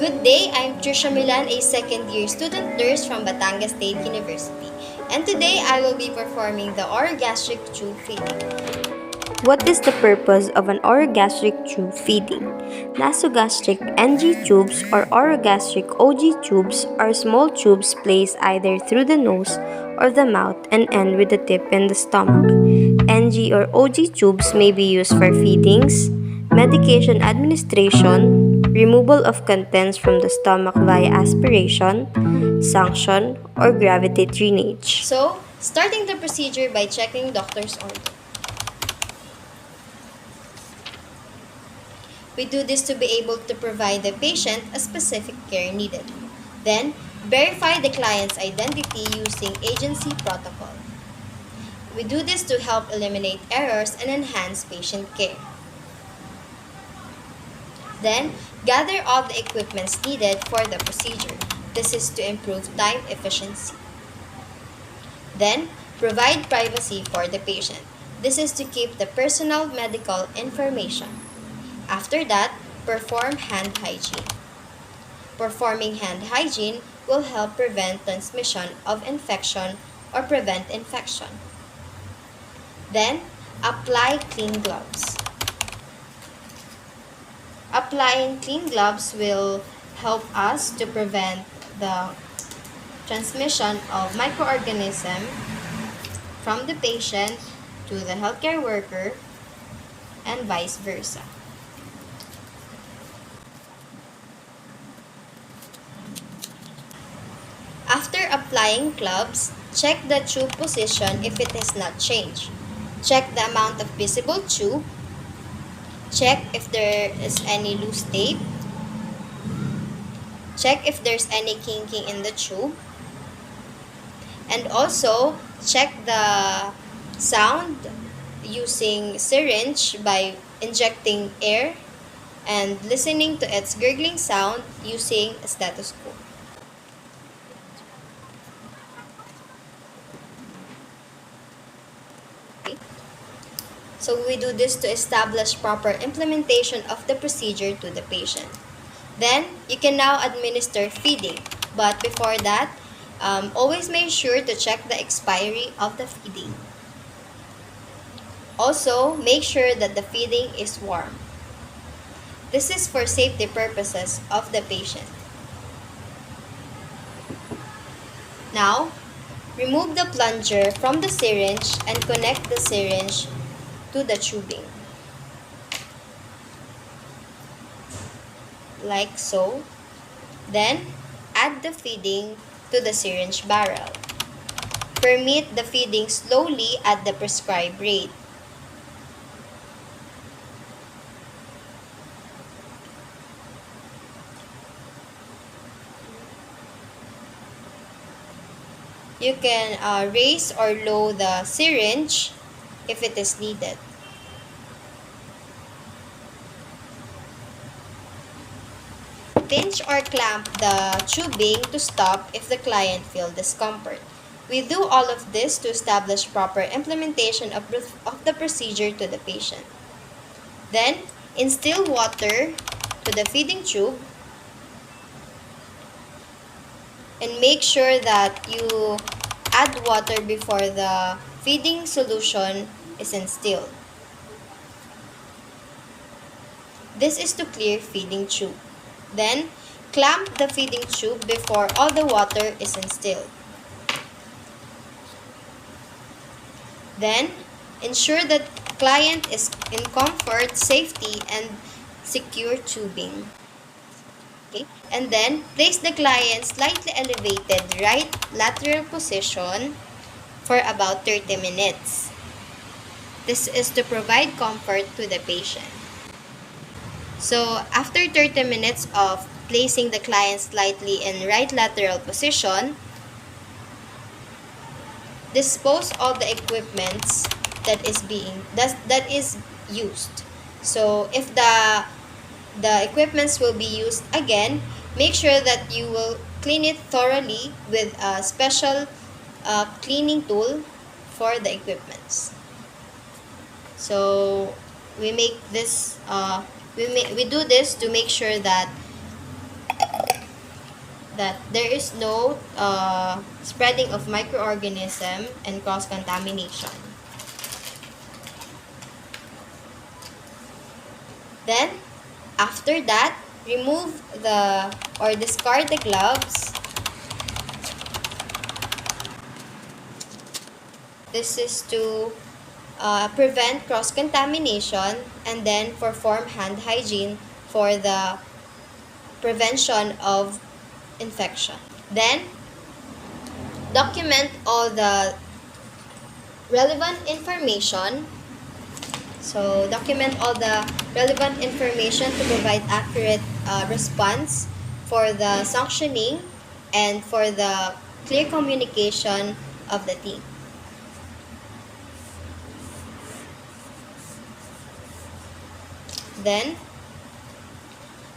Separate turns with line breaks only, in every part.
Good day, I'm Trishia Millan, a second-year student nurse from Batangas State University. And today I will be performing the orogastric tube feeding.
What is the purpose of an orogastric tube feeding? Nasogastric NG tubes or orogastric OG tubes are small tubes placed either through the nose or the mouth and end with the tip in the stomach. NG or OG tubes may be used for feedings, medication administration, removal of contents from the stomach via aspiration, suction, or gravity drainage.
So, starting the procedure by checking doctor's order. We do this to be able to provide the patient a specific care needed. Then, verify the client's identity using agency protocol. We do this to help eliminate errors and enhance patient care. Then, gather all the equipments needed for the procedure. This is to improve time efficiency. Then, provide privacy for the patient. This is to keep the personal medical information. After that, perform hand hygiene. Performing hand hygiene will help prevent transmission of infection or prevent infection. Then, apply clean gloves. Applying clean gloves will help us to prevent the transmission of microorganism from the patient to the healthcare worker and vice versa. After applying gloves, check the tube position if it has not changed. Check the amount of visible tube. Check if there is any loose tape. Check if there's any kinking in the tube. And also, check the sound using syringe by injecting air and listening to its gurgling sound using a stethoscope. So we do this to establish proper implementation of the procedure to the patient. Then, you can now administer feeding. But before that, always make sure to check the expiry of the feeding. Also, make sure that the feeding is warm. This is for safety purposes of the patient. Now, remove the plunger from the syringe and connect the syringe to the tubing. Like so. Then, add the feeding to the syringe barrel. Permit the feeding slowly at the prescribed rate. You can raise or lower the syringe if it is needed. Pinch or clamp the tubing to stop if the client feels discomfort. We do all of this to establish proper implementation of the procedure to the patient. Then, instill water to the feeding tube and make sure that you add water before the feeding solution is instilled. This is to clear feeding tube. Then, clamp the feeding tube before all the water is instilled. Then, ensure that client is in comfort, safety, and secure tubing. Okay. And then, place the client slightly elevated right lateral position for about 30 minutes. This is to provide comfort to the patient. So, after 30 minutes of placing the client slightly in right lateral position, dispose all the equipments that is used. So, if the equipments will be used again, make sure that you will clean it thoroughly with a special cleaning tool for the equipments. So we make this we do this to make sure that that there is no spreading of microorganism and cross-contamination. Then, after that, remove or discard the gloves. This is to prevent cross-contamination, and then perform hand hygiene for the prevention of infection. Then, document all the relevant information. So, document all the relevant information to provide accurate response for the sanctioning and for the clear communication of the team. Then,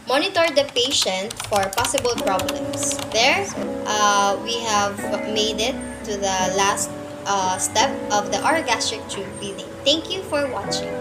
monitor the patient for possible problems. There, we have made it to the last step of the orogastric tube feeding. Thank you for watching.